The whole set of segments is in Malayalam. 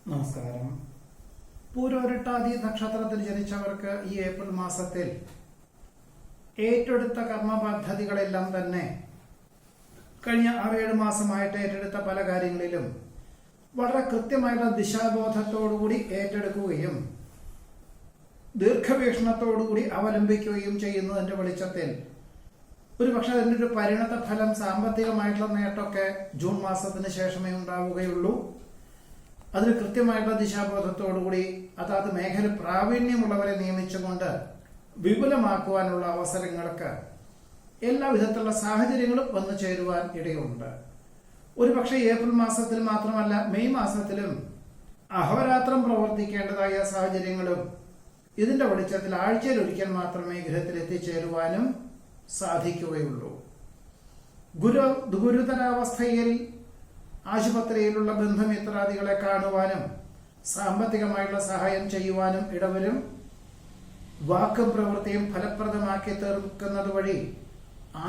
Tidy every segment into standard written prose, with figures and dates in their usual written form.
നമസ്കാരം. പൂരോരുട്ടാതി നക്ഷത്രത്തിൽ ജനിച്ചവർക്ക് ഈ ഏപ്രിൽ മാസത്തിൽ ഏറ്റെടുത്ത കർമ്മ പദ്ധതികളെല്ലാം തന്നെ കഴിഞ്ഞ 6-7 മാസമായിട്ട് ഏറ്റെടുത്ത പല കാര്യങ്ങളിലും വളരെ കൃത്യമായിട്ടുള്ള ദിശാബോധത്തോടുകൂടി ഏറ്റെടുക്കുകയും ദീർഘവീക്ഷണത്തോടുകൂടി അവലംബിക്കുകയും ചെയ്യുന്നതിന്റെ വെളിച്ചത്തിൽ ഒരുപക്ഷെ അതിൻ്റെ ഒരു പരിണത ഫലം സാമ്പത്തികമായിട്ടുള്ള നേട്ടമൊക്കെ ജൂൺ മാസത്തിന് ശേഷമേ ഉണ്ടാവുകയുള്ളൂ. അതിന് കൃത്യമായിട്ടുള്ള ദിശാബോധത്തോടുകൂടി അതാത് മേഖല പ്രാവീണ്യമുള്ളവരെ നിയമിച്ചുകൊണ്ട് വിപുലമാക്കുവാനുള്ള അവസരങ്ങൾക്ക് എല്ലാ വിധത്തിലുള്ള സാഹചര്യങ്ങളും വന്നു ചേരുവാൻ ഇടയുണ്ട്. ഒരുപക്ഷെ ഏപ്രിൽ മാസത്തിൽ മാത്രമല്ല, മെയ് മാസത്തിലും അഹോരാത്രം പ്രവർത്തിക്കേണ്ടതായ സാഹചര്യങ്ങളും ഇതിന്റെ വെളിച്ചത്തിൽ ആഴ്ചയിൽ ഒരിക്കൽ മാത്രമേ ഗൃഹത്തിൽ എത്തിച്ചേരുവാനും സാധിക്കുകയുള്ളൂ. ഗുരുതരാവസ്ഥയിൽ ആശുപത്രിയിലുള്ള ബന്ധുമിത്രാദികളെ കാണുവാനും സാമ്പത്തികമായിട്ടുള്ള സഹായം ചെയ്യുവാനും ഇടവരും. വാക്കും പ്രവൃത്തിയും ഫലപ്രദമാക്കി തീർക്കുന്നത് വഴി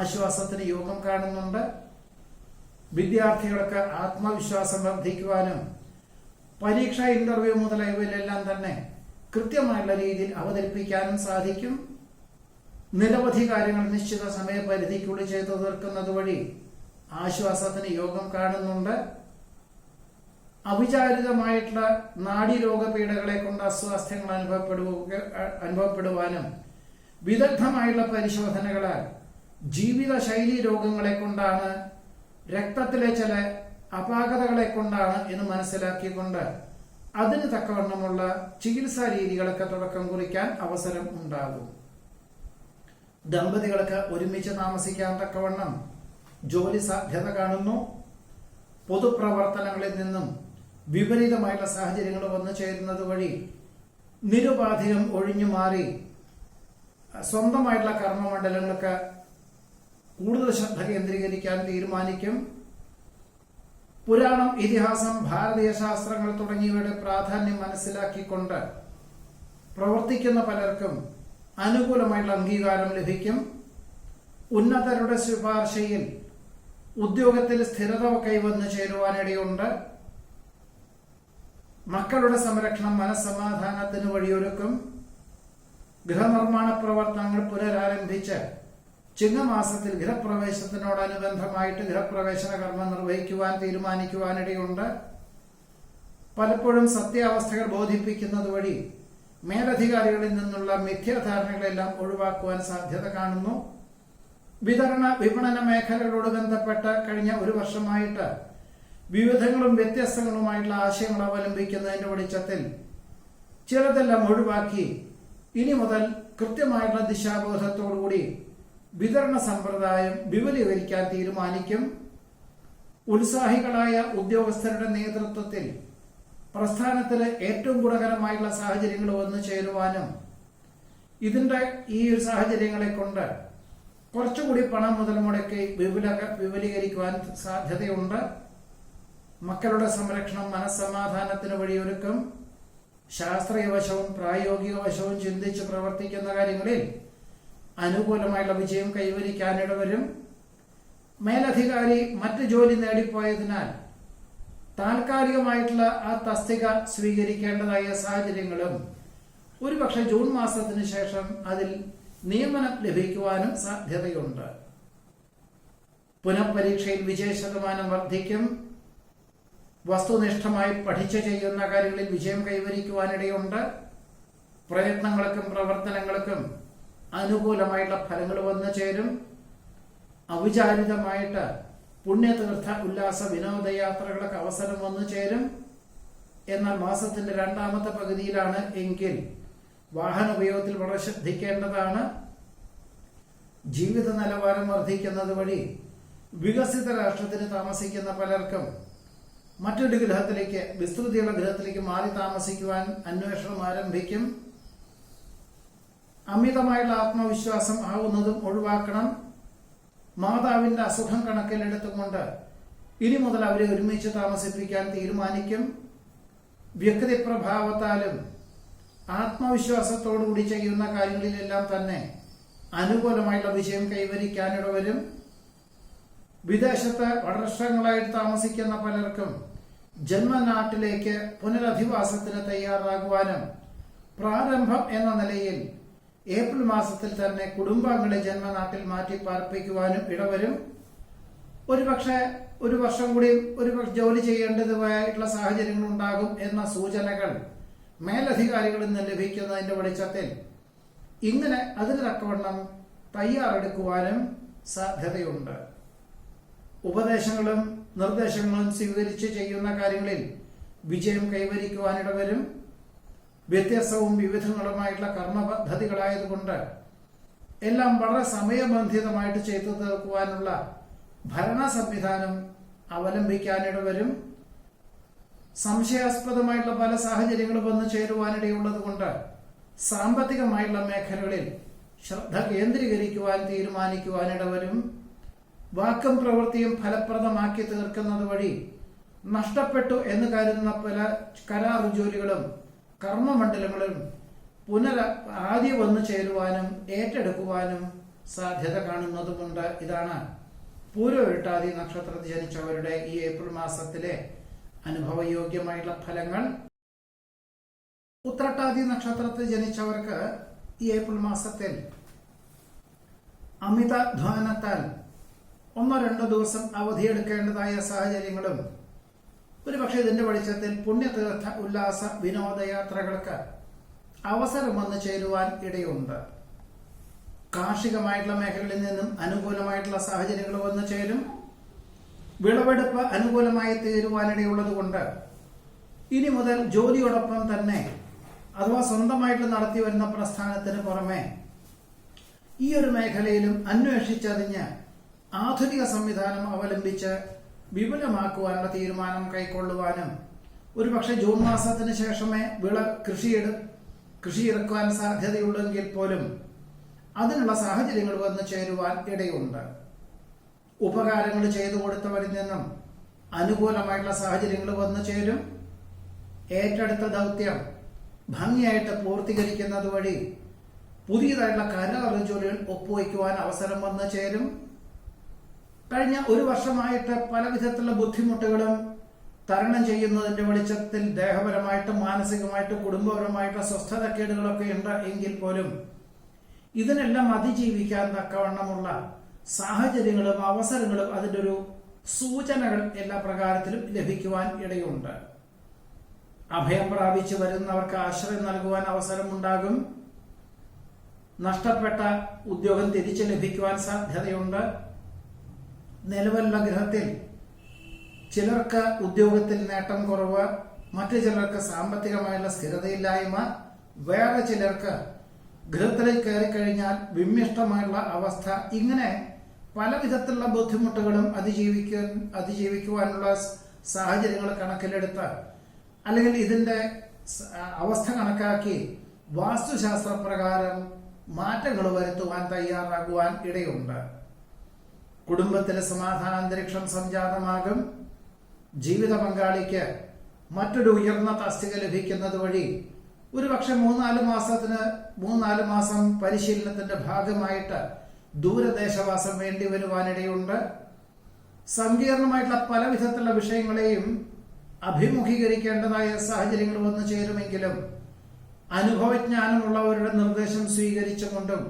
ആശ്വാസത്തിന് യോഗം കാണുന്നുണ്ട്. വിദ്യാർത്ഥികൾക്ക് ആത്മവിശ്വാസം വർദ്ധിക്കുവാനും പരീക്ഷ, ഇന്റർവ്യൂ മുതലായവയിലെല്ലാം തന്നെ കൃത്യമായുള്ള രീതിയിൽ അവതരിപ്പിക്കാനും സാധിക്കും. നിരവധി കാര്യങ്ങൾ നിശ്ചിത സമയപരിധിക്കുള്ളിൽ ചെയ്തു തീർക്കുന്നത് വഴി ആശ്വാസത്തിന് യോഗം കാണുന്നുണ്ട്. അവിചാരിതമായിട്ടുള്ള നാഡീരോഗപീഠകളെ കൊണ്ട് അസ്വാസ്ഥ്യങ്ങൾ അനുഭവപ്പെടുവാനും വിദഗ്ധമായുള്ള പരിശോധനകളാൽ ജീവിതശൈലീ രോഗങ്ങളെ കൊണ്ടാണ്, രക്തത്തിലെ ചില അപാകതകളെ കൊണ്ടാണ് എന്ന് മനസ്സിലാക്കിക്കൊണ്ട് അതിന് തക്കവണ്ണമുള്ള ചികിത്സാ രീതികളൊക്കെ തുടക്കം കുറിക്കാൻ അവസരം ഉണ്ടാകും. ദമ്പതികൾക്ക് ഒരുമിച്ച് താമസിക്കാൻ തക്കവണ്ണം ജോലി സാധ്യത കാണുന്നു. പൊതുപ്രവർത്തനങ്ങളിൽ നിന്നും വിപരീതമായിട്ടുള്ള സാഹചര്യങ്ങൾ വന്നു ചേരുന്നത് വഴി നിരുപാധികം ഒഴിഞ്ഞു മാറി സ്വന്തമായിട്ടുള്ള കർമ്മമണ്ഡലങ്ങൾക്ക് കൂടുതൽ ശ്രദ്ധ കേന്ദ്രീകരിക്കാൻ തീരുമാനിക്കും. പുരാണം, ഇതിഹാസം, ഭാരതീയ ശാസ്ത്രങ്ങൾ തുടങ്ങിയവയുടെ പ്രാധാന്യം മനസ്സിലാക്കിക്കൊണ്ട് പ്രവർത്തിക്കുന്ന പലർക്കും അനുകൂലമായിട്ടുള്ള അംഗീകാരം ലഭിക്കും. ഉന്നതരുടെ ശുപാർശയിൽ ഉദ്യോഗത്തിൽ സ്ഥിരത കൈവന്നു ചേരുവാനിടയുണ്ട്. മക്കളുടെ സംരക്ഷണം മനസ്സമാധാനത്തിന് വഴിയൊരുക്കും. ഗൃഹനിർമ്മാണ പ്രവർത്തനങ്ങൾ പുനരാരംഭിച്ച് ചിങ്ങമാസത്തിൽ ഗൃഹപ്രവേശത്തിനോടനുബന്ധമായിട്ട് ഗൃഹപ്രവേശന കർമ്മം നിർവഹിക്കുവാൻ തീരുമാനിക്കുവാനിടയുണ്ട്. പലപ്പോഴും സത്യാവസ്ഥകൾ ബോധിപ്പിക്കുന്നത് വഴി മേലധികാരികളിൽ നിന്നുള്ള മിഥ്യാധാരണകളെല്ലാം ഒഴിവാക്കുവാൻ സാധ്യത കാണുന്നു. വിപണന മേഖലകളോട് ബന്ധപ്പെട്ട് കഴിഞ്ഞ 1 വർഷമായിട്ട് വിവിധങ്ങളും വ്യത്യസ്തങ്ങളുമായിട്ടുള്ള ആശയങ്ങൾ അവലംബിക്കുന്നതിന്റെ വെളിച്ചത്തിൽ ചിലതെല്ലാം ഒഴിവാക്കി ഇനി മുതൽ കൃത്യമായിട്ടുള്ള ദിശാബോധത്തോടുകൂടി വിതരണ സമ്പ്രദായം വിപുലീകരിക്കാൻ തീരുമാനിക്കും. ഉത്സാഹികളായ ഉദ്യോഗസ്ഥരുടെ നേതൃത്വത്തിൽ പ്രസ്ഥാനത്തില് ഏറ്റവും ഗുണകരമായിട്ടുള്ള സാഹചര്യങ്ങൾ വന്നു ചേരുവാനും ഇതിന്റെ ഈ സാഹചര്യങ്ങളെ കൊണ്ട് കുറച്ചുകൂടി പണം മുതൽ മുടക്കി വിപുലീകരിക്കുവാൻ സാധ്യതയുണ്ട്. മക്കളുടെ സംരക്ഷണം മനസ്സമാധാനത്തിന് വഴിയൊരുക്കും. ശാസ്ത്രീയ വശവും പ്രായോഗിക വശവും ചിന്തിച്ച് പ്രവർത്തിക്കുന്ന കാര്യങ്ങളിൽ അനുകൂലമായുള്ള വിജയം കൈവരിക്കാനിടവരും. മേലധികാരി മറ്റ് ജോലി നേടിപ്പോയതിനാൽ താൽക്കാലികമായിട്ടുള്ള ആ തസ്തിക സ്വീകരിക്കേണ്ടതായ സാഹചര്യങ്ങളും ഒരുപക്ഷെ ജൂൺ മാസത്തിന് ശേഷം അതിൽ നിയമനം ലഭിക്കുവാനും സാധ്യതയുണ്ട്. പുനഃപരീക്ഷയിൽ വിജയശതമാനം വർദ്ധിക്കും. വസ്തുനിഷ്ഠമായി പഠിച്ചു ചെയ്യുന്ന കാര്യങ്ങളിൽ വിജയം കൈവരിക്കുവാനിടയുണ്ട്. പ്രയത്നങ്ങൾക്കും പ്രവർത്തനങ്ങൾക്കും അനുകൂലമായിട്ടുള്ള ഫലങ്ങൾ വന്നു ചേരും. അവിചാരിതമായിട്ട് പുണ്യതീർത്ഥ ഉല്ലാസ വിനോദയാത്രകൾക്ക് അവസരം വന്നു ചേരും. എന്നാൽ മാസത്തിന്റെ 2ാമത്തെ പകുതിയിലാണ് എങ്കിൽ വാഹന ഉപയോഗത്തിൽ വളരെ ശ്രദ്ധിക്കേണ്ടതാണ്. ജീവിത നിലവാരം വർദ്ധിക്കുന്നത് വഴി വികസിത രാഷ്ട്രത്തിന് താമസിക്കുന്ന പലർക്കും മറ്റൊരു ഗ്രഹത്തിലേക്ക്, വിസ്തൃതിയുള്ള ഗ്രഹത്തിലേക്ക് മാറി താമസിക്കുവാൻ അന്വേഷണം ആരംഭിക്കും. അമിതമായുള്ള ആത്മവിശ്വാസം ആവുന്നതും ഒഴിവാക്കണം. മാതാവിന്റെ അസുഖം കണക്കിലെടുത്തുകൊണ്ട് ഇനി മുതൽ അവരെ ഒരുമിച്ച് താമസിപ്പിക്കാൻ തീരുമാനിക്കും. വ്യക്തിപ്രഭാവത്താലും ആത്മവിശ്വാസത്തോടുകൂടി ചെയ്യുന്ന കാര്യങ്ങളിലെല്ലാം തന്നെ അനുകൂലമായുള്ള വിജയം കൈവരിക്കാനിടവരും. വിദേശത്ത് വർഷങ്ങളായിട്ട് താമസിക്കുന്ന പലർക്കും ജന്മനാട്ടിലേക്ക് പുനരധിവാസത്തിന് തയ്യാറാകുവാനും പ്രാരംഭം എന്ന നിലയിൽ ഏപ്രിൽ മാസത്തിൽ തന്നെ കുടുംബാംഗങ്ങളെ ജന്മനാട്ടിൽ മാറ്റി പാർപ്പിക്കുവാനും ഇടവരും. ഒരുപക്ഷെ ഒരു വർഷം കൂടി ജോലി ചെയ്യേണ്ടതായിട്ടുള്ള സാഹചര്യങ്ങൾ ഉണ്ടാകും എന്ന സൂചനകൾ മേലധികാരികളിൽ നിന്ന് ലഭിക്കുന്നതിന്റെ വെളിച്ചത്തിൽ ഇങ്ങനെ അതിന് തക്കവണ്ണം തയ്യാറെടുക്കുവാനും സാധ്യതയുണ്ട്. ഉപദേശങ്ങളും നിർദ്ദേശങ്ങളും സ്വീകരിച്ച് ചെയ്യുന്ന കാര്യങ്ങളിൽ വിജയം കൈവരിക്കുവാനിടവരും. വ്യത്യസ്തവും വിവിധങ്ങളുമായിട്ടുള്ള കർമ്മ പദ്ധതികളായതുകൊണ്ട് എല്ലാം വളരെ സമയബന്ധിതമായിട്ട് ചെയ്തു തീർക്കുവാനുള്ള ഭരണ സംവിധാനം അവലംബിക്കാനിടവരും. സംശയാസ്പദമായിട്ടുള്ള പല സാഹചര്യങ്ങളും വന്നു ചേരുവാനിടയുള്ളത് കൊണ്ട് സാമ്പത്തികമായിട്ടുള്ള മേഖലകളിൽ ശ്രദ്ധ കേന്ദ്രീകരിക്കുവാൻ തീരുമാനിക്കുവാനിടവരും. വാക്കും പ്രവൃത്തിയും ഫലപ്രദമാക്കി തീർക്കുന്നത് വഴി നഷ്ടപ്പെട്ടു എന്ന് കരുതുന്ന പല കരാർ ജോലികളും കർമ്മമണ്ഡലങ്ങളും ആദ്യം വന്നു ചേരുവാനും ഏറ്റെടുക്കുവാനും സാധ്യത കാണുന്നതുമുണ്ട്. ഇതാണ് പൂരോരുട്ടാതി നക്ഷത്രത്തിൽ ജനിച്ചവരുടെ ഈ ഏപ്രിൽ മാസത്തിലെ അനുഭവയോഗ്യമായിട്ടുള്ള ഫലങ്ങൾ. ഉത്രട്ടാതി നക്ഷത്രത്തിൽ ജനിച്ചവർക്ക് ഈ ഏപ്രിൽ മാസത്തിൽ അമിതാധ്വാനത്താൽ 1-2 ദിവസം അവധിയെടുക്കേണ്ടതായ സാഹചര്യങ്ങളും ഒരുപക്ഷെ ഇതിന്റെ വെളിച്ചത്തിൽ പുണ്യതീർത്ഥ ഉല്ലാസ വിനോദയാത്രകൾക്ക് അവസരം വന്നു ചേരുവാൻ ഇടയുണ്ട്. കാർഷികമായിട്ടുള്ള മേഖലകളിൽ നിന്നും അനുകൂലമായിട്ടുള്ള സാഹചര്യങ്ങൾ വന്നു ചേരും. വിളവെടുപ്പ് അനുകൂലമായി തീരുവാനിടയുള്ളത് കൊണ്ട് ഇനി മുതൽ ജോലിയോടൊപ്പം തന്നെ അഥവാ സ്വന്തമായിട്ട് നടത്തി വരുന്ന പ്രസ്ഥാനത്തിന് പുറമെ ഈ ഒരു മേഖലയിലും അന്വേഷിച്ചറിഞ്ഞ് ആധുനിക സംവിധാനം അവലംബിച്ച് വിപുലമാക്കുവാനുള്ള തീരുമാനം കൈക്കൊള്ളുവാനും ഒരുപക്ഷെ ജൂൺ മാസത്തിന് ശേഷമേ കൃഷി ഇറക്കുവാൻ സാധ്യതയുള്ളെങ്കിൽ പോലും അതിനുള്ള സാഹചര്യങ്ങൾ വന്നു ചേരുവാൻ ഇടയുണ്ട്. ഉപകാരങ്ങൾ ചെയ്തു കൊടുത്തവരിൽ നിന്നും അനുകൂലമായിട്ടുള്ള സാഹചര്യങ്ങൾ വന്നു ചേരും. ഏറ്റെടുത്ത ദൗത്യം ഭംഗിയായിട്ട് പൂർത്തീകരിക്കുന്നത് വഴി പുതിയതായിട്ടുള്ള കരാർ ജോലികൾ ഒപ്പുവയ്ക്കുവാൻ അവസരം വന്നു ചേരും. കഴിഞ്ഞ ഒരു വർഷമായിട്ട് പല വിധത്തിലുള്ള ബുദ്ധിമുട്ടുകളും തരണം ചെയ്യുന്നതിന്റെ വെളിച്ചത്തിൽ ദേഹപരമായിട്ടും മാനസികമായിട്ടും കുടുംബപരമായിട്ടുള്ള സ്വസ്ഥതക്കേടുകളൊക്കെ ഉണ്ട് എങ്കിൽ പോലും ഇതിനെല്ലാം അതിജീവിക്കാൻ തക്കവണ്ണമുള്ള സാഹചര്യങ്ങളും അവസരങ്ങളും അതിന്റെ ഒരു സൂചനകൾ എല്ലാ പ്രകാരത്തിലും ലഭിക്കുവാൻ ഇടയുണ്ട്. അഭയം പ്രാപിച്ചു വരുന്നവർക്ക് ആശ്രയം നൽകുവാൻ അവസരമുണ്ടാകും. നഷ്ടപ്പെട്ട ഉദ്യോഗം തിരിച്ചു ലഭിക്കുവാൻ സാധ്യതയുണ്ട്. നിലവിലുള്ള ഗ്രഹത്തിൽ ചിലർക്ക് ഉദ്യോഗത്തിൽ നേട്ടം കുറവ്, മറ്റു ചിലർക്ക് സാമ്പത്തികമായുള്ള സ്ഥിരതയില്ലായ്മ, വേറെ ചിലർക്ക് ഗൃഹത്തിൽ കയറിക്കഴിഞ്ഞാൽ വിമ്മിഷ്ടമായുള്ള അവസ്ഥ, ഇങ്ങനെ പല വിധത്തിലുള്ള ബുദ്ധിമുട്ടുകളും അതിജീവിക്കുവാനുള്ള സാഹചര്യങ്ങൾ കണക്കിലെടുത്ത് അല്ലെങ്കിൽ ഇതിന്റെ അവസ്ഥ കണക്കാക്കി വാസ്തുശാസ്ത്രപ്രകാരം മാറ്റങ്ങൾ വരുത്തുവാൻ തയ്യാറാകുവാൻ ഇടയുണ്ട്. കുടുംബത്തിലെ സമാധാനാന്തരീക്ഷം സംജാതമാകും. ജീവിത പങ്കാളിക്ക് മറ്റൊരു ഉയർന്ന തസ്തിക ലഭിക്കുന്നത് വഴി ഒരുപക്ഷെ 3-4 മാസം പരിശീലനത്തിന്റെ ഭാഗമായിട്ട് ദൂരദേശവാസം വേണ്ടി വരുവാനിടയുണ്ട്. സങ്കീർണമായിട്ടുള്ള പല വിധത്തിലുള്ള വിഷയങ്ങളെയും അഭിമുഖീകരിക്കേണ്ടതായ സാഹചര്യങ്ങൾ വന്നു ചേരുമെങ്കിലും അനുഭവജ്ഞാനമുള്ളവരുടെ നിർദ്ദേശം സ്വീകരിച്ചുകൊണ്ടും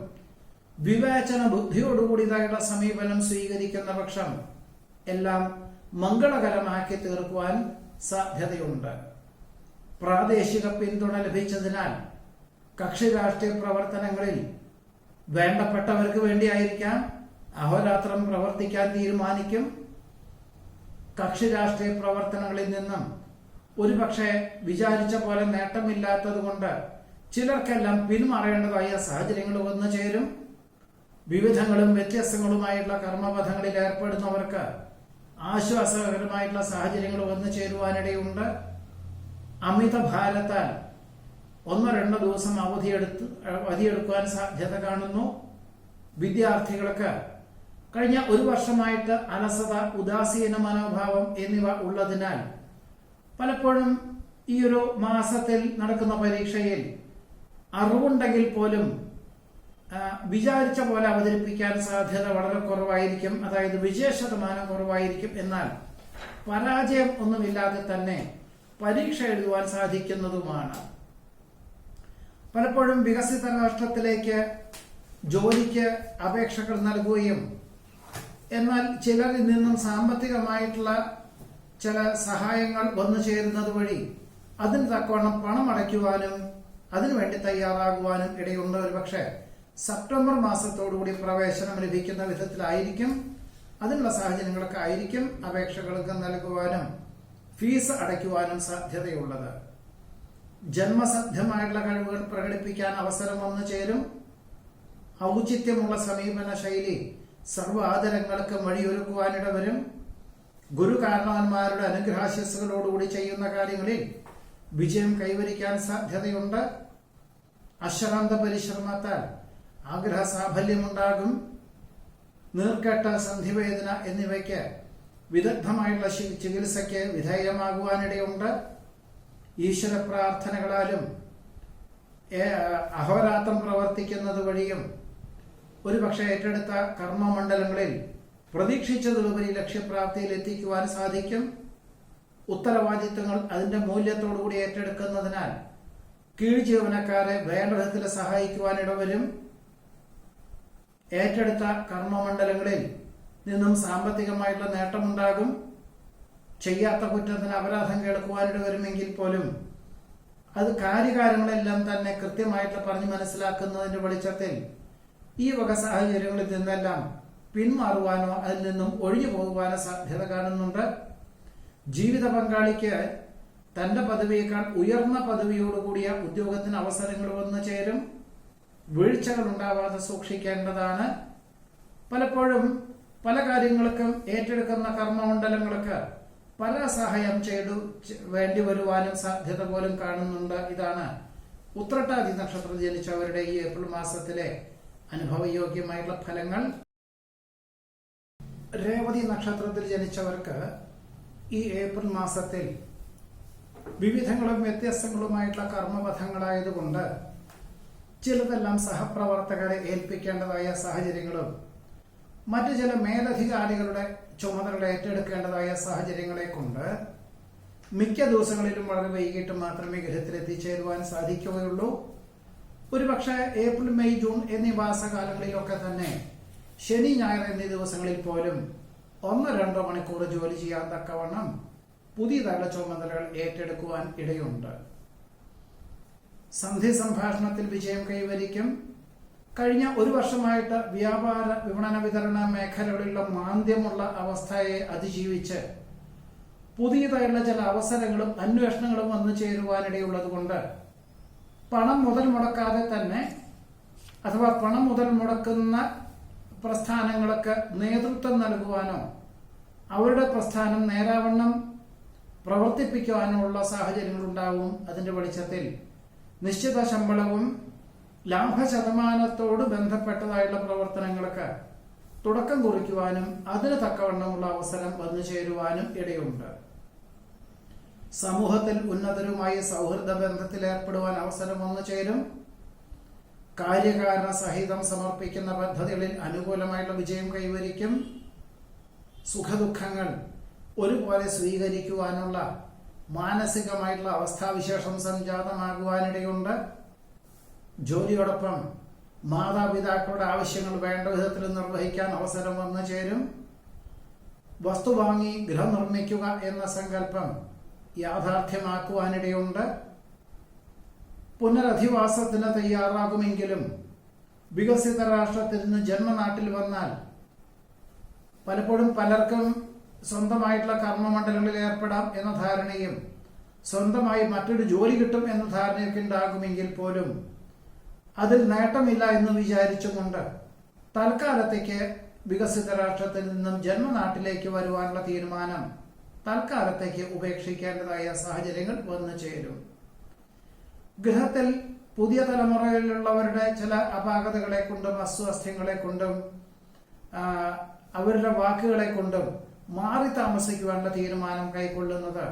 വിവേചന ബുദ്ധിയോടുകൂടിയതായുള്ള സമീപനം സ്വീകരിക്കുന്ന പക്ഷം എല്ലാം മംഗളകരമാക്കി തീർക്കുവാൻ സാധ്യതയുണ്ട്. പ്രാദേശിക പിന്തുണ ലഭിച്ചതിനാൽ കക്ഷി രാഷ്ട്രീയ പ്രവർത്തനങ്ങളിൽ വേണ്ടപ്പെട്ടവർക്ക് വേണ്ടിയായിരിക്കാം അഹോരാത്രം പ്രവർത്തിക്കാൻ തീരുമാനിക്കും. കക്ഷി രാഷ്ട്രീയ പ്രവർത്തനങ്ങളിൽ നിന്നും ഒരുപക്ഷെ വിചാരിച്ച പോലെ നേട്ടമില്ലാത്തത് കൊണ്ട് ചിലർക്കെല്ലാം പിന്മാറേണ്ടതായ സാഹചര്യങ്ങൾ വന്നു ചേരും. വിവിധങ്ങളും വ്യത്യസ്തങ്ങളുമായിട്ടുള്ള കർമ്മപഥങ്ങളിൽ ഏർപ്പെടുന്നവർക്ക് ആശ്വാസകരമായിട്ടുള്ള സാഹചര്യങ്ങൾ വന്നു ചേരുവാനിടയുണ്ട്. അമിത ഭാരത്താൽ 1-2 ദിവസം അവധിയെടുക്കുവാൻ സാധ്യത കാണുന്നു. വിദ്യാർത്ഥികൾക്ക് കഴിഞ്ഞ ഒരു വർഷമായിട്ട് അലസത, ഉദാസീന മനോഭാവം എന്നിവ ഉള്ളതിനാൽ പലപ്പോഴും ഈ ഒരു മാസത്തിൽ നടക്കുന്ന പരീക്ഷയിൽ അറിവുണ്ടെങ്കിൽ പോലും വിചാരിച്ച പോലെ അവതരിപ്പിക്കാൻ സാധ്യത വളരെ കുറവായിരിക്കും. അതായത് വിജയ ശതമാനം കുറവായിരിക്കും. എന്നാൽ പരാജയം ഒന്നുമില്ലാതെ തന്നെ പരീക്ഷ എഴുതുവാൻ സാധിക്കുന്നതുമാണ്. പലപ്പോഴും വികസിത രാഷ്ട്രത്തിലേക്ക് ജോലിക്ക് അപേക്ഷകൾ നൽകുകയും എന്നാൽ ചിലരിൽ നിന്നും സാമ്പത്തികമായിട്ടുള്ള ചില സഹായങ്ങൾ വന്നു ചേരുന്നത് വഴി അതിന് തക്കവണ്ണം പണം അടയ്ക്കുവാനും അതിനുവേണ്ടി തയ്യാറാകുവാനും ഇടയുണ്ട്. ഒരുപക്ഷെ സെപ്റ്റംബർ മാസത്തോടുകൂടി പ്രവേശനം ലഭിക്കുന്ന വിധത്തിലായിരിക്കും, അതിനുള്ള സാഹചര്യങ്ങളൊക്കെ ആയിരിക്കും അപേക്ഷകൾക്ക് നൽകുവാനും ഫീസ് അടയ്ക്കുവാനും സാധ്യതയുള്ളത്. ജന്മസദ്ധ്യമായിട്ടുള്ള കഴിവുകൾ പ്രകടിപ്പിക്കാൻ അവസരം വന്നു ചേരും. ഔചിത്യമുള്ള സമീപന ശൈലി സർവ്വാദരങ്ങൾക്ക് വഴിയൊരുക്കുവാനിട വരും. ഗുരുകാരണവന്മാരുടെ അനുഗ്രഹാശിസ്സുകളോടുകൂടി ചെയ്യുന്ന കാര്യങ്ങളിൽ വിജയം കൈവരിക്കാൻ സാധ്യതയുണ്ട്. അശ്രാന്ത പരിശ്രമത്താൽ ആഗ്രഹ സാഫല്യമുണ്ടാകും. നീർക്കെട്ട്, സന്ധിവേദന എന്നിവയ്ക്ക് വിദഗ്ധമായുള്ള ചികിത്സയ്ക്ക് വിധേയമാകുവാനിടയുണ്ട്. ഈശ്വര പ്രാർത്ഥനകളാലും അഹോരാത്രം പ്രവർത്തിക്കുന്നത് വഴിയും ഒരുപക്ഷെ ഏറ്റെടുത്ത കർമ്മമണ്ഡലങ്ങളിൽ പ്രതീക്ഷിച്ചതിലുപരി ലക്ഷ്യപ്രാപ്തിയിൽ എത്തിക്കുവാൻ സാധിക്കും. ഉത്തരവാദിത്വങ്ങൾ അതിന്റെ മൂല്യത്തോടുകൂടി ഏറ്റെടുക്കുന്നതിനാൽ കീഴ് ജീവനക്കാരെ വേണ്ട വിധത്തിൽ സഹായിക്കുവാനിടവരും. ഏറ്റെടുത്ത കർമ്മമണ്ഡലങ്ങളിൽ നിന്നും സാമ്പത്തികമായിട്ടുള്ള നേട്ടമുണ്ടാകും. ചെയ്യാത്ത കുറ്റത്തിന് അപരാധം കേൾക്കുവാനിട വരുമെങ്കിൽ പോലും അത് കാര്യകാര്യങ്ങളെല്ലാം തന്നെ കൃത്യമായിട്ട് പറഞ്ഞു മനസ്സിലാക്കുന്നതിന്റെ വെളിച്ചത്തിൽ ഈ വക സാഹചര്യങ്ങളിൽ നിന്നെല്ലാം പിന്മാറുവാനോ അതിൽ നിന്നും ഒഴിഞ്ഞു പോകുവാനോ സാധ്യത കാണുന്നുണ്ട്. ജീവിത പങ്കാളിക്ക് തന്റെ പദവിയേക്കാൾ ഉയർന്ന പദവിയോടുകൂടിയ ഉദ്യോഗത്തിന് അവസരങ്ങൾ വന്നു ചേരും. വീഴ്ചകൾ ഉണ്ടാവാതെ സൂക്ഷിക്കേണ്ടതാണ്. പലപ്പോഴും പല കാര്യങ്ങൾക്കും ഏറ്റെടുക്കുന്ന കർമ്മമണ്ഡലങ്ങൾക്ക് പരസഹായം ചെയ്തു വേണ്ടി വരുവാനും സാധ്യത പോലും കാണുന്നുണ്ട്. ഇതാണ് ഉത്രട്ടാതി നക്ഷത്രത്തിൽ ജനിച്ചവരുടെ ഈ ഏപ്രിൽ മാസത്തിലെ അനുഭവയോഗ്യമായിട്ടുള്ള ഫലങ്ങൾ. രേവതി നക്ഷത്രത്തിൽ ജനിച്ചവർക്ക് ഈ ഏപ്രിൽ മാസത്തിൽ വിവിധങ്ങളും വ്യത്യസ്തങ്ങളുമായിട്ടുള്ള കർമ്മപഥങ്ങളായതുകൊണ്ട് ചിലതെല്ലാം സഹപ്രവർത്തകരെ ഏൽപ്പിക്കേണ്ടതായ സാഹചര്യങ്ങളും മറ്റു ചില മേലധികാരികളുടെ ചുമതലകൾ ഏറ്റെടുക്കേണ്ടതായ സാഹചര്യങ്ങളെ കൊണ്ട് മിക്ക ദിവസങ്ങളിലും വളരെ വൈകിട്ട് മാത്രമേ ഗൃഹത്തിൽ എത്തിച്ചേരുവാൻ സാധിക്കുകയുള്ളൂ. ഒരുപക്ഷെ ഏപ്രിൽ, മെയ്, ജൂൺ എന്നീ മാസകാലങ്ങളിലൊക്കെ തന്നെ ശനി, ഞായർ എന്നീ ദിവസങ്ങളിൽ പോലും 1-2 മണിക്കൂർ ജോലി ചെയ്യാൻ തക്കവണ്ണം പുതിയതായുള്ള ചുമതലകൾ ഏറ്റെടുക്കുവാൻ ഇടയുണ്ട്. സന്ധി സംഭാഷണത്തിൽ വിജയം കൈവരിക്കും. കഴിഞ്ഞ ഒരു വർഷമായിട്ട് വ്യാപാര, വിപണന, വിതരണ മേഖലകളിലുള്ള മാന്ദ്യമുള്ള അവസ്ഥയെ അതിജീവിച്ച് പുതിയതായുള്ള ചില അവസരങ്ങളും അന്വേഷണങ്ങളും വന്നു ചേരുവാനിടയുള്ളത് കൊണ്ട് പണം മുതൽ മുടക്കാതെ തന്നെ, അഥവാ പണം മുതൽ മുടക്കുന്ന പ്രസ്ഥാനങ്ങൾക്ക് നേതൃത്വം നൽകുവാനോ അവരുടെ പ്രസ്ഥാനം നേരാവണ്ണം പ്രവർത്തിപ്പിക്കുവാനുള്ള സാഹചര്യങ്ങൾ ഉണ്ടാവും. അതിന്റെ വെളിച്ചത്തിൽ നിശ്ചിത ശമ്പളവും ലാഭശതമാനത്തോട് ബന്ധപ്പെട്ടതായുള്ള പ്രവർത്തനങ്ങൾക്ക് തുടക്കം കുറിക്കുവാനും അതിന് തക്കവണ്ണമുള്ള അവസരം വന്നു ചേരുവാനും ഇടയുണ്ട്. സമൂഹത്തിൽ ഉന്നതരുമായി സൗഹൃദ ബന്ധത്തിൽ ഏർപ്പെടുവാൻ അവസരം വന്നു ചേരും. കാര്യകാരണ സഹിതം സമർപ്പിക്കുന്ന പദ്ധതികളിൽ അനുകൂലമായിട്ടുള്ള വിജയം കൈവരിക്കും. സുഖദുഃഖങ്ങൾ ഒരുപോലെ സ്വീകരിക്കുവാനുള്ള മാനസികമായിട്ടുള്ള അവസ്ഥാവിശേഷം സംജാതമാകുവാനിടയുണ്ട്. ജോലിയോടൊപ്പം മാതാപിതാക്കളുടെ ആവശ്യങ്ങൾ വേണ്ട വിധത്തിൽ നിർവഹിക്കാൻ അവസരം വന്നു ചേരും. വസ്തു വാങ്ങി ഗൃഹം നിർമ്മിക്കുക എന്ന സങ്കല്പം യാഥാർത്ഥ്യമാക്കുവാനിടയുണ്ട്. പുനരധിവാസത്തിന് തയ്യാറാകുമെങ്കിലും വികസിത രാഷ്ട്രത്തിൽ നിന്ന് ജന്മനാട്ടിൽ വന്നാൽ പലപ്പോഴും പലർക്കും സ്വന്തമായിട്ടുള്ള കർമ്മമണ്ഡലങ്ങളിൽ ഏർപ്പെടാം എന്ന ധാരണയും സ്വന്തമായി മറ്റൊരു ജോലി കിട്ടും എന്ന ധാരണയൊക്കെ ഉണ്ടാകുമെങ്കിൽ പോലും അതിൽ നേട്ടമില്ല എന്ന് വിചാരിച്ചുകൊണ്ട് തൽക്കാലത്തേക്ക് വികസിത രാഷ്ട്രത്തിൽ നിന്നും ജന്മനാട്ടിലേക്ക് വരുവാനുള്ള തീരുമാനം തൽക്കാലത്തേക്ക് ഉപേക്ഷിക്കേണ്ടതായ സാഹചര്യങ്ങൾ വന്നു ചേരും. ഗൃഹത്തിൽ പുതിയ തലമുറയിലുള്ളവരുടെ ചില അപാകതകളെ കൊണ്ടും അസ്വാസ്ഥ്യങ്ങളെ കൊണ്ടും അവരുടെ വാക്കുകളെ കൊണ്ടും മാറി താമസിക്കുവാനുള്ള തീരുമാനം കൈക്കൊള്ളുന്നത്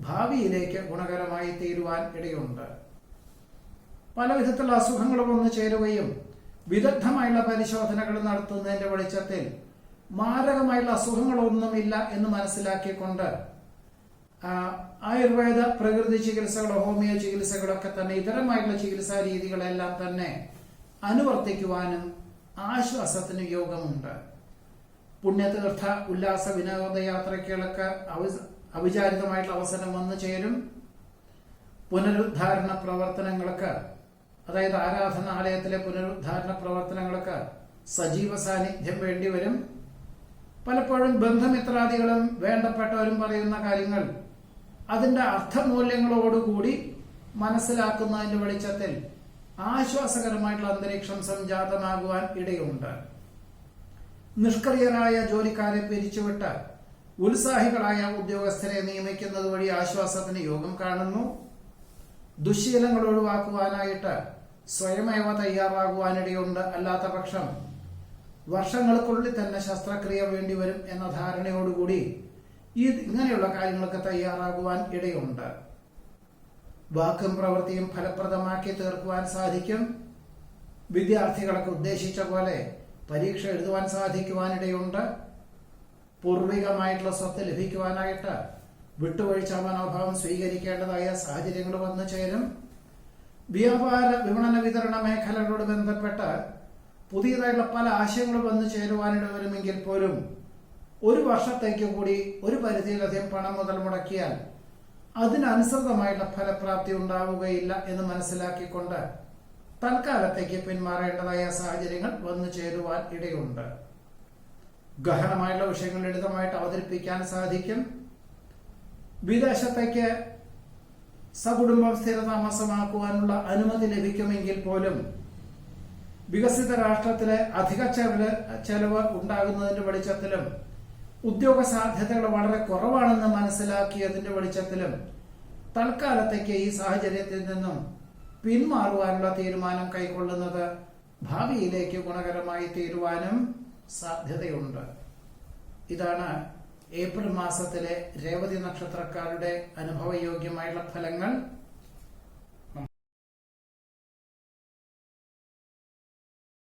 ഭാവിയിലേക്ക് ഗുണകരമായി തീരുവാൻ ഇടയുണ്ട്. പല വിധത്തിലുള്ള അസുഖങ്ങൾ വന്നു ചേരുകയും വിദഗ്ധമായുള്ള പരിശോധനകൾ നടത്തുന്നതിന്റെ വെളിച്ചത്തിൽ മാരകമായുള്ള അസുഖങ്ങളൊന്നുമില്ല എന്ന് മനസ്സിലാക്കിക്കൊണ്ട് ആയുർവേദ പ്രകൃതി ചികിത്സകളോ ഹോമിയോ ചികിത്സകളൊക്കെ തന്നെ ഇതരമായിട്ടുള്ള ചികിത്സാ രീതികളെല്ലാം തന്നെ അനുവർത്തിക്കുവാനും ആശ്വാസത്തിന് യോഗമുണ്ട്. പുണ്യതീർത്ഥ ഉല്ലാസ വിനോദയാത്രയ്ക്കൊക്കെ അവിചാരിതമായിട്ടുള്ള അവസരം വന്നു ചേരും. പുനരുദ്ധാരണ പ്രവർത്തനങ്ങൾക്ക്, അതായത് ആരാധനാലയത്തിലെ പുനരുദ്ധാരണ പ്രവർത്തനങ്ങൾക്ക് സജീവ സാന്നിധ്യം വേണ്ടിവരും. പലപ്പോഴും ബന്ധുമിത്രാദികളും വേണ്ടപ്പെട്ടവരും പറയുന്ന കാര്യങ്ങൾ അതിന്റെ അർത്ഥമൂല്യങ്ങളോടുകൂടി മനസ്സിലാക്കുന്നതിന്റെ വെളിച്ചത്തിൽ ആശ്വാസകരമായിട്ടുള്ള അന്തരീക്ഷം സംജാതമാകുവാൻ ഇടയുണ്ട്. നിഷ്ക്രിയരായ ജോലിക്കാരെ പിരിച്ചുവിട്ട് ഉത്സാഹികളായ ഉദ്യോഗസ്ഥരെ നിയമിക്കുന്നത് വഴി ആശ്വാസത്തിന് യോഗം കാണുന്നു. ദുശ്ശീലങ്ങൾ ഒഴിവാക്കുവാനായിട്ട് സ്വയമേവ തയ്യാറാകുവാനിടയുണ്ട്. അല്ലാത്ത പക്ഷം വർഷങ്ങൾക്കുള്ളിൽ തന്നെ ശസ്ത്രക്രിയ വേണ്ടിവരും എന്ന ധാരണയോടുകൂടി ഇങ്ങനെയുള്ള കാര്യങ്ങൾക്ക് തയ്യാറാകുവാൻ ഇടയുണ്ട്. വാക്കും പ്രവൃത്തിയും ഫലപ്രദമാക്കി തീർക്കുവാൻ സാധിക്കും. വിദ്യാർത്ഥികൾക്ക് ഉദ്ദേശിച്ച പോലെ പരീക്ഷ എഴുതുവാൻ സാധിക്കുവാനിടയുണ്ട്. പൂർവികമായിട്ടുള്ള സ്വത്ത് ലഭിക്കുവാനായിട്ട് വിട്ടുവീഴ്ച മനോഭാവം സ്വീകരിക്കേണ്ടതായ സാഹചര്യങ്ങൾ വന്നു ചേരും. വ്യാപാര വിപണന വിതരണ മേഖലകളോട് ബന്ധപ്പെട്ട് പുതിയതായിട്ടുള്ള പല ആശയങ്ങൾ വന്നു ചേരുവാനിട വരുമെങ്കിൽ പോലും ഒരു വർഷത്തേക്ക് കൂടി ഒരു പരിധിയിലധികം പണം മുതൽ മുടക്കിയാൽ അതിനനുസൃതമായിട്ടുള്ള ഫലപ്രാപ്തി ഉണ്ടാവുകയില്ല എന്ന് മനസ്സിലാക്കിക്കൊണ്ട് തൽക്കാലത്തേക്ക് പിന്മാറേണ്ടതായ സാഹചര്യങ്ങൾ വന്നു ചേരുവാൻ ഇടയുണ്ട്. ഗഹനമായിട്ടുള്ള വിഷയങ്ങൾ ലളിതമായിട്ട് അവതരിപ്പിക്കാൻ സാധിക്കും. വിദേശത്തേക്ക് സകുടുംബം സ്ഥിരതാമസമാക്കുവാനുള്ള അനുമതി ലഭിക്കുമെങ്കിൽ പോലും വികസിത രാഷ്ട്രത്തിലെ അധിക ചെലവ് ഉണ്ടാകുന്നതിന്റെ വെളിച്ചത്തിലും ഉദ്യോഗ സാധ്യതകൾ വളരെ കുറവാണെന്ന് മനസ്സിലാക്കിയതിന്റെ വെളിച്ചത്തിലും തൽക്കാലത്തേക്ക് ഈ സാഹചര്യത്തിൽ നിന്നും പിന്മാറുവാനുള്ള തീരുമാനം കൈക്കൊള്ളുന്നത് ഭാവിയിലേക്ക് ഗുണകരമായി തീരുവാനും സാധ്യതയുണ്ട്. ഇതാണ് ഏപ്രിൽ മാസത്തിലെ രേവതി നക്ഷത്രക്കാരുടെ അനുഭവയോഗ്യമായുള്ള ഫലങ്ങൾ.